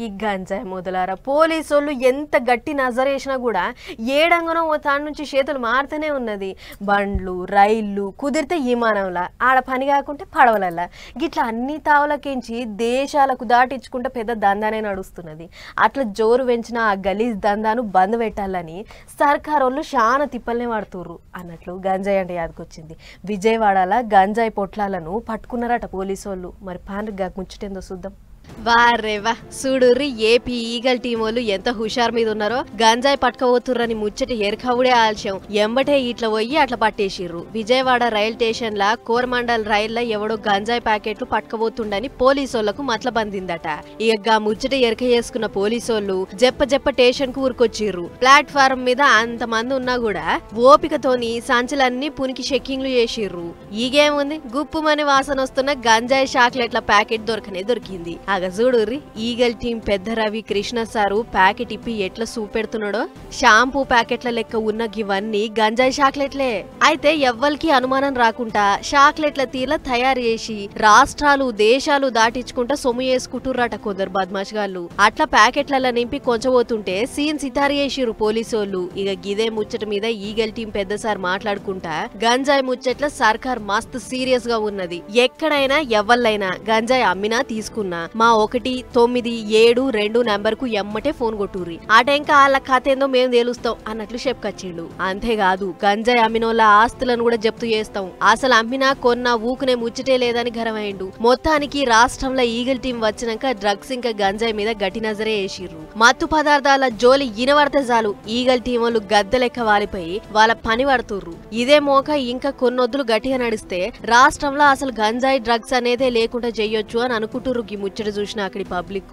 ఈ గంజాయి మొదలారా పోలీసోళ్ళు ఎంత గట్టి నజరేసినా కూడా ఏడంగనో తాను నుంచి చేతులు మారుతూనే ఉన్నది. బండ్లు రైళ్ళు కుదిరితే విమానంలా ఆడ పని కాకుంటే పడవలల్లా గిట్లా అన్ని తావులకించి దేశాలకు దాటించుకుంటే పెద్ద దందానే నడుస్తున్నది. అట్లా జోరు పెంచిన ఆ గలీజ్ దందాను బంద్ పెట్టాలని సర్కార్ వాళ్ళు చాలా తిప్పల్నే వాడుతుర్రు అన్నట్లు గంజాయి అంటే యాదకొచ్చింది. విజయవాడల గంజాయి పొట్లాలను పట్టుకున్నారట పోలీసోళ్ళు. మరి పాండ్రిగా ముచ్చటేందో చూద్దాం. వారేవా చూడుర్రి ఏపీ ఈగల్ టీం వాళ్ళు ఎంత హుషారు మీద ఉన్నారో. గంజాయి పట్టుకపోతుర్రని ముచ్చట ఎరకవుడే ఆలస్యం ఎంబటే ఇట్లా పోయి అట్లా పట్టేసిర్రు. విజయవాడ రైల్ స్టేషన్ లా కోరమండల్ రైల్లో ఎవడో గంజాయి ప్యాకెట్లు పట్టుకపోతుండని పోలీసోళ్లకు మతలబందిందట. ఇక ముచ్చట ఎరక చేసుకున్న పోలీసోళ్లు జప్ప స్టేషన్ కు ఊరుకొచ్చిర్రు. ప్లాట్ఫారం మీద అంత మంది ఉన్నా కూడా ఓపికతోని సంచులన్నీ పునికి చెక్కింగ్లు చేసిర్రు. ఈగేముంది గుప్పుమని వాసన వస్తున్న గంజాయి చాక్లెట్ల ప్యాకెట్ దొరికింది. చూడుర్రి ఈగల్ టీం పెద్ద రవి కృష్ణ సారు ప్యాకెట్ ఇప్పి ఎట్లా చూపెడుతున్నాడో. షాంపూ ప్యాకెట్ల లెక్క ఉన్న ఇవన్నీ గంజాయి చాక్లెట్లే. అయితే ఎవ్వరికి అనుమానం రాకుండా చాక్లెట్ల తీర్ల తయారు చేసి రాష్ట్రాలు దేశాలు దాటించుకుంటా సొమ్ము చేసుకుంటుర్రట కొందరు బద్మాష్గాళ్ళు. అట్లా ప్యాకెట్లలో నింపి కొంచబోతుంటే సీన్ సితారు చేసిర్రు పోలీసోళ్ళు. ఇక గిదే ముచ్చట మీద ఈగల్ టీం పెద్ద సార్ మాట్లాడుకుంటా గంజాయి ముచ్చట్ల సర్కార్ మస్తు సీరియస్ గా ఉన్నది. ఎక్కడైనా ఎవ్వల్లైనా గంజాయి అమ్మినా తీసుకున్నా మా 1972 నంబర్ కు ఎమ్మటే ఫోన్ కొట్టుర్రి. ఆ టైంకా వాళ్ళ కథ ఏందో మేము తేలుస్తాం అన్నట్లు చెప్పుకొచ్చిండు. అంతేకాదు గంజాయి అమ్మినోళ్ళ ఆస్తులను కూడా జప్తు చేస్తాం, అసలు అమ్మినా కొన్నా ఊకునే ముచ్చటే లేదని గరమైండు. మొత్తానికి రాష్ట్రంలో ఈగల్ టీం వచ్చినాక డ్రగ్స్ ఇంకా గంజాయి మీద గట్టి నజరే వేసిర్రు. మత్తు పదార్థాల జోలి ఇనవడితే చాలు ఈగల్ టీం వాళ్ళు గద్దెలెక్క వాలిపోయి వాళ్ళ పని పడుతుర్రు. ఇదే మోక ఇంకా కొన్నొద్దులు గట్టిగా నడిస్తే రాష్ట్రంలో అసలు గంజాయి డ్రగ్స్ అనేదే లేకుండా చెయ్యొచ్చు అని అనుకుంటుర్రు. ఈ ముచ్చట చూసిన అక్కడి పబ్లిక్